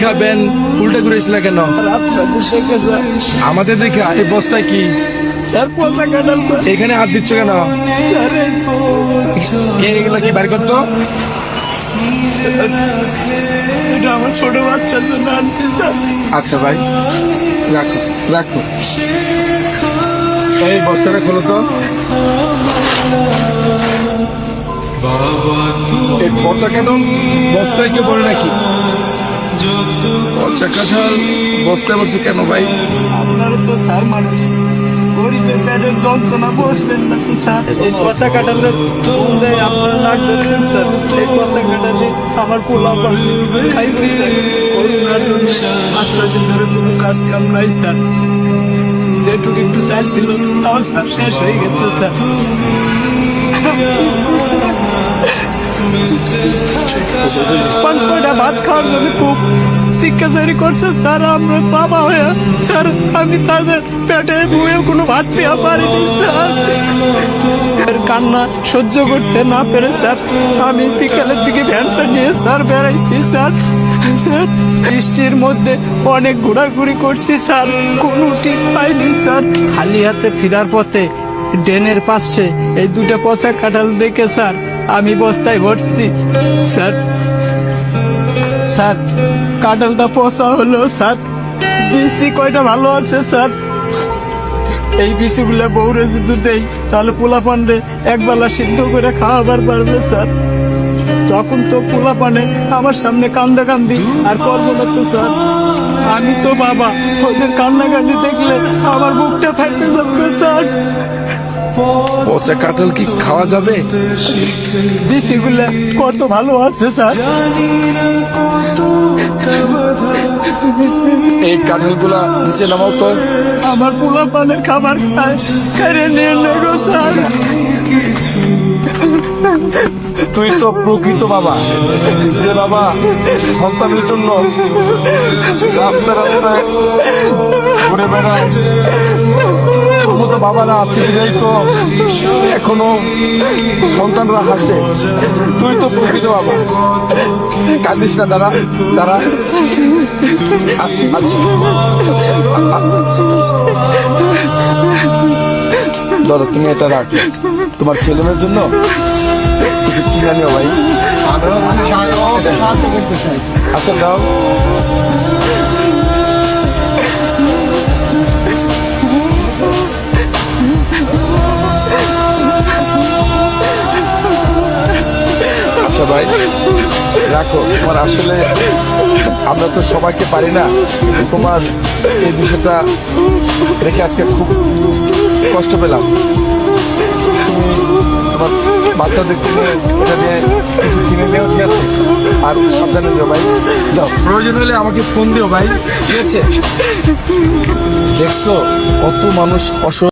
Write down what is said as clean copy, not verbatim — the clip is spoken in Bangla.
খাবেন উল্টা ঘুরেছিল কেন? আমাদের দেখে এই বস্তায় কি স্যার পচা কাঁঠাল স্যার। এখানে হাত দিচ্ছ কেন? এগুলো কি বার করতো? এটা আমার ছোট বাচ্চার জন্য আনছি স্যার। আচ্ছা ভাই, রাখো রাখো। এই বস্তাটা খোলো তো। এই পচা কাঁঠাল বস্তায় কেউ পড়ে নাকি? পচা কাঁঠাল বস্তায় বসে কেন ভাই? আপনারা তো স্যার মানে গরিবের পেটের যন্ত্রণা বসবেন না তো স্যার। এই পচা কাঁঠালের দেয় আপনারা নাক ধরছেন স্যার। এই পচা কাঁঠালে আমার পোলা খাই হয়েছে করোনার জন্য 5 দিন ধরে কোনো কাজ কাম নাই স্যার। যেটুকু একটু চাল ছিল তাও স্যার শেষ হয়ে গেছে স্যার। পাঁচটা ভাত খাওয়ার জন্য খুব শিক্ষাচারি করছে স্যার। আমরা বাবা হয়ে স্যার আমি তাদের পেটে বয়ে কোনো ভাত পেয়ে পারিনি স্যার। কান্না সহ্য করতে না পেরে স্যার আমি বিকালের দিকে ভ্যানটা নিয়ে স্যার বেড়াইছি স্যার। স্যার বৃষ্টির মধ্যে অনেক ঘোরাঘুরি করছি স্যার, কোনো ঠিক পাইনি স্যার। খালি হাতে ফেরার পথে ড্রেনের পাশে এই দুটো পচা কাঁঠাল দেখে স্যার আমি বস্তায় ভরছি স্যার। স্যার কাঁঠালটা পচা হলো স্যার, বিসি কয়টা ভালো আছে স্যার। এই বিসিগুলা বউরে যদি দেই তাহলে পোলা পান্ডে একবেলা সিদ্ধ করে খাওয়াবার পারবে স্যার। তখন তো পোলা পানে আমার সামনে কান্দা কান্দি আর করবো না তো স্যার। আমি তো বাবা, ওদের কান্নাকান্দি দেখলে আমার বুকটা ফেটে যাবে স্যার। পচা কাঁঠাল কি খাওয়া যাবে? বিসিগুলা কত ভালো আছে স্যার। এই কাঁঠালগুলা নিচে নামাও তো। আমার পোলা পানের খাবার খায় কেড়ে নিয়ে নেগো স্যার। তুই তো প্রকৃত বাবা, যে বাবা সন্তানের জন্য রাস্তায় রাস্তায় ঘুরে বেড়ায়। তোর মতো বাবারা আছে বিধাই তো এখনো সন্তানরা হাসে। তুই তো প্রকৃত বাবা। কাঁদিস না, দাঁড়া দাঁড়া। আচ্ছা ধরো, তুমি এটা রাখো তোমার ছেলে মেয়ের জন্য কিছু কিনে আনিও ভাই। আচ্ছা দাও। আচ্ছা ভাই রাখো। তোমার আসলে আমরা তো সবাইকে পারি না, কিন্তু তোমার এই বিষয়টা রেখে আজকে খুব কষ্ট পেলাম। তুমি তোমার বাচ্চাদেরকে নিয়ে এটা দিয়ে কিছু কিনে নিও, ঠিক আছে? আর সাবধানে যাও ভাই, যাও। প্রয়োজন হলে আমাকে ফোন দিও ভাই, ঠিক আছে? দেখছো কত মানুষ